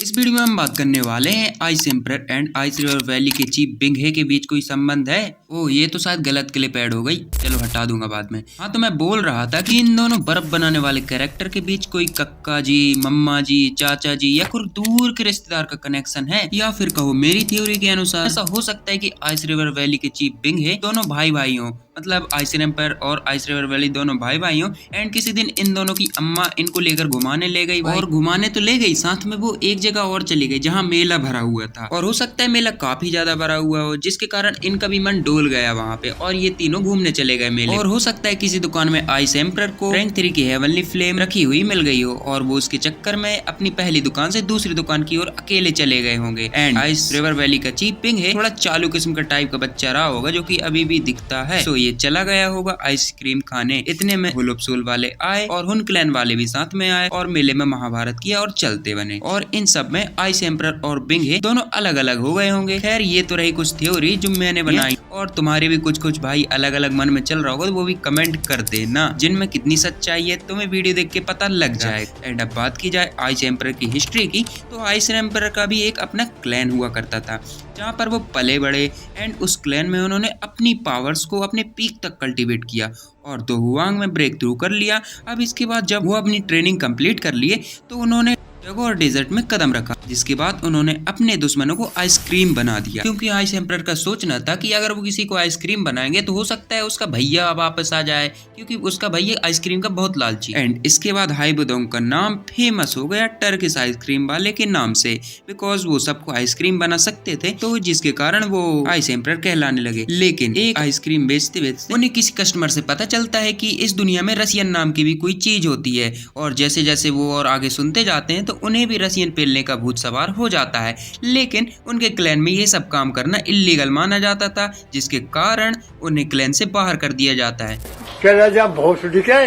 इस वीडियो में हम बात करने वाले हैं ice emperor and ice river valley के चीफ बिंग हे के बीच कोई संबंध है। ओह ये तो शायद गलत क्लिप ऐड हो गई, चलो हटा दूंगा बाद में। हाँ तो मैं बोल रहा था कि इन दोनों बर्फ बनाने वाले कैरेक्टर के बीच कोई कक्का जी, मम्मा जी, चाचा जी या कोई दूर के रिश्तेदार का कनेक्शन है, या फिर कहो मेरी थ्योरी के अनुसार ऐसा हो सकता है कि आइस रिवर वैली के चीफ बिंग हे दोनों भाई भाई हों, मतलब आइस एम्परर और आइस रिवर वैली दोनों भाई भाई हों। एंड किसी दिन इन दोनों की अम्मा इनको लेकर घुमाने ले गई, और घुमाने तो ले गई, साथ में वो एक जगह और चली गई जहाँ मेला भरा हुआ था, और हो सकता है मेला काफी ज्यादा भरा हुआ हो जिसके कारण इनका भी मन डोल गया वहाँ पे, और ये तीनों घूमने चले गए मेले। और हो सकता है किसी दुकान में आइस एम्परर को रैंक 3 की हेवनली फ्लेम रखी हुई मिल गई हो, और वो उसके चक्कर में अपनी पहली दुकान से दूसरी दुकान की ओर अकेले चले गए होंगे। एंड आइस रिवर वैली का चीफ बिंग हे थोड़ा चालू किस्म का टाइप का बच्चा रहा होगा जो कि अभी भी दिखता है। सो ये चला गया होगा आइसक्रीम खाने। इतने में हुलुपसुल वाले आए और हुन क्लैन वाले भी साथ में आए और मेले में महाभारत किया और चलते बने। और इन सब में आइस एम्परर और बिंग हे दोनों अलग अलग हो गए होंगे। खैर ये तो रही कुछ थ्योरी जो मैंने बनाई, और तुम्हारे भी कुछ भाई अलग अलग मन में चल रहा होगा तो वो भी कमेंट कर देना, जिनमें कितनी सच्चाई है तुम्हें वीडियो देख के पता लग जाए। एंड अब बात की जाए आइस एम्परर की हिस्ट्री की, तो आइस एम्परर का भी एक अपना क्लैन हुआ करता था जहाँ पर वो पले बड़े, एंड उस क्लैन में उन्होंने अपनी पावर्स को अपने पीक तक कल्टीवेट किया और तो हुआंग में ब्रेक थ्रू कर लिया। अब इसके बाद जब वो अपनी ट्रेनिंग कंप्लीट कर लिए तो उन्होंने जगह और डेजर्ट में कदम रखा, जिसके बाद उन्होंने अपने दुश्मनों को आइसक्रीम बना दिया, क्योंकि आइस एम्परर का सोचना था कि अगर वो किसी को आइसक्रीम बनाएंगे तो हो सकता है उसका भैया वापस आ जाए, क्योंकि उसका भैया आइसक्रीम का बहुत लालची। एंड इसके बाद हाइबुदोंग का नाम फेमस हो गया टर्किश आइसक्रीम वाले के नाम से, बिकॉज वो सबको आइसक्रीम बना सकते थे, तो जिसके कारण वो आइस एम्परर कहलाने लगे। लेकिन एक आइसक्रीम बेचते बेचते उन्हें किसी कस्टमर से पता चलता है कि इस दुनिया में रसियन नाम की भी कोई चीज होती है, और जैसे जैसे वो और आगे सुनते जाते हैं तो उन्हें भी रसियन पेलने का भूत सवार हो जाता है। लेकिन उनके क्लैन में ये सब काम करना इल्लीगल माना जाता था, जिसके कारण उन्हें क्लैन से बाहर कर दिया जाता है।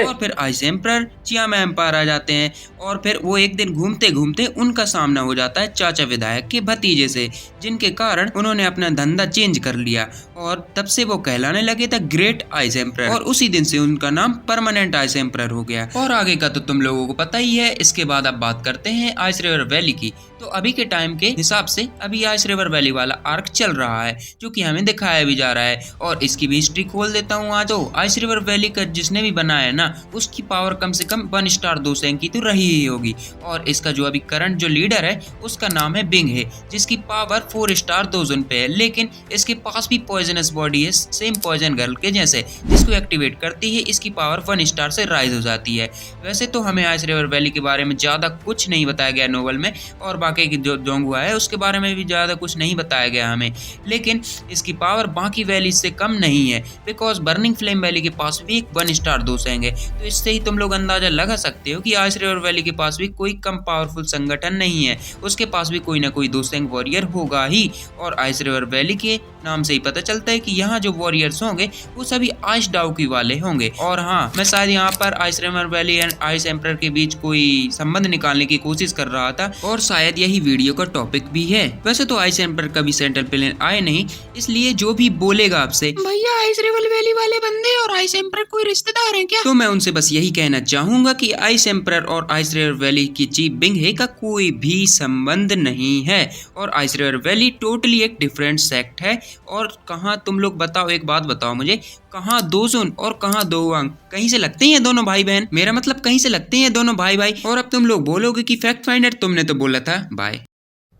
और फिर आइस एम्परर चियाम एम्पायर आ जाते हैं, और फिर वो एक दिन घूमते घूमते उनका सामना हो जाता है चाचा विधायक के भतीजे से, जिनके कारण उन्होंने अपना धंधा चेंज कर लिया, और तब से वो कहलाने लगे थे ग्रेट आइस एम्परर, और उसी दिन से उनका नाम परमानेंट आइस एम्परर हो गया। और आगे का तो तुम लोगों को पता ही है। इसके बाद अब बात करते हैं आइस रिवर वैली की। तो अभी के टाइम के हिसाब से अभी आइस रिवर वैली वाला आर्क चल रहा है, जो कि हमें दिखाया भी जा रहा है, और इसकी भी हिस्ट्री खोल देता हूँ आज। तो आइस रिवर वैली का जिसने भी बनाया ना, उसकी पावर कम से कम 1 स्टार 2 रैंक की तो रही ही होगी। और इसका जो अभी करंट जो लीडर है उसका नाम है बिंग हे, जिसकी पावर 4 स्टार 2 जोन पे है। लेकिन इसके पास भी पॉइजनस बॉडी है, सेम पॉइजन गर्ल के जैसे, जिसको एक्टिवेट करती है इसकी पावर 1 स्टार से राइज हो जाती है। वैसे तो हमें आइस रिवर वैली के बारे में ज्यादा कुछ नहीं बताया गया नोवेल में, और बाकी जो जोंगहुआ है उसके बारे में भी ज्यादा कुछ नहीं बताया गया हमें। लेकिन इसकी पावर बाकी वैली से कम नहीं है, बिकॉज बर्निंग फ्लेम वैली के पास भी एक 1 स्टार 2 रैंक है। तो इससे ही तुम लोग अंदाजा लगा सकते हो कि आइस रिवर वैली के पास भी कोई कम पावरफुल संगठन नहीं है, उसके पास भी कोई ना कोई 2 रैंक वॉरियर होगा ही। और आइस रिवर वैली के नाम से ही पता चलता है कि यहाँ जो वॉरियर्स होंगे वो सभी आइस डाउकी वाले होंगे। और हाँ, मैं शायद यहाँ पर ice river valley and ice emperor के बीच कोई संबंध निकालने की कोशिश कर रहा था, और शायद यही वीडियो का टॉपिक भी है। वैसे तो आइस एम्परर कभी सेंट्रल प्लेन आए नहीं, इसलिए जो भी बोलेगा आपसे भैया आइस रिवर वैली वाले बंदे और आइस एम्परर कोई रिश्तेदार हैं क्या, तो मैं उनसे बस यही कहना चाहूंगा कि आइस एम्परर और आइस रिवर वैली की चीफ बिंग हे का कोई भी संबंध नहीं है, और आइस रिवर वैली टोटली एक डिफरेंट सेक्ट है। और कहाँ तुम लोग बताओ, एक बात बताओ मुझे, कहाँ 2 जोन और कहाँ 2 वांग, कहीं से लगते हैं दोनों भाई बहन, मेरा मतलब कहीं से लगते हैं दोनों भाई भाई। और अब तुम लोग बोलोगे कि फैक्ट फाइंडर तुमने तो बोला था। बाय,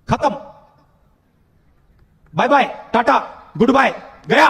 खत्म, bye bye, tata, goodbye, गया।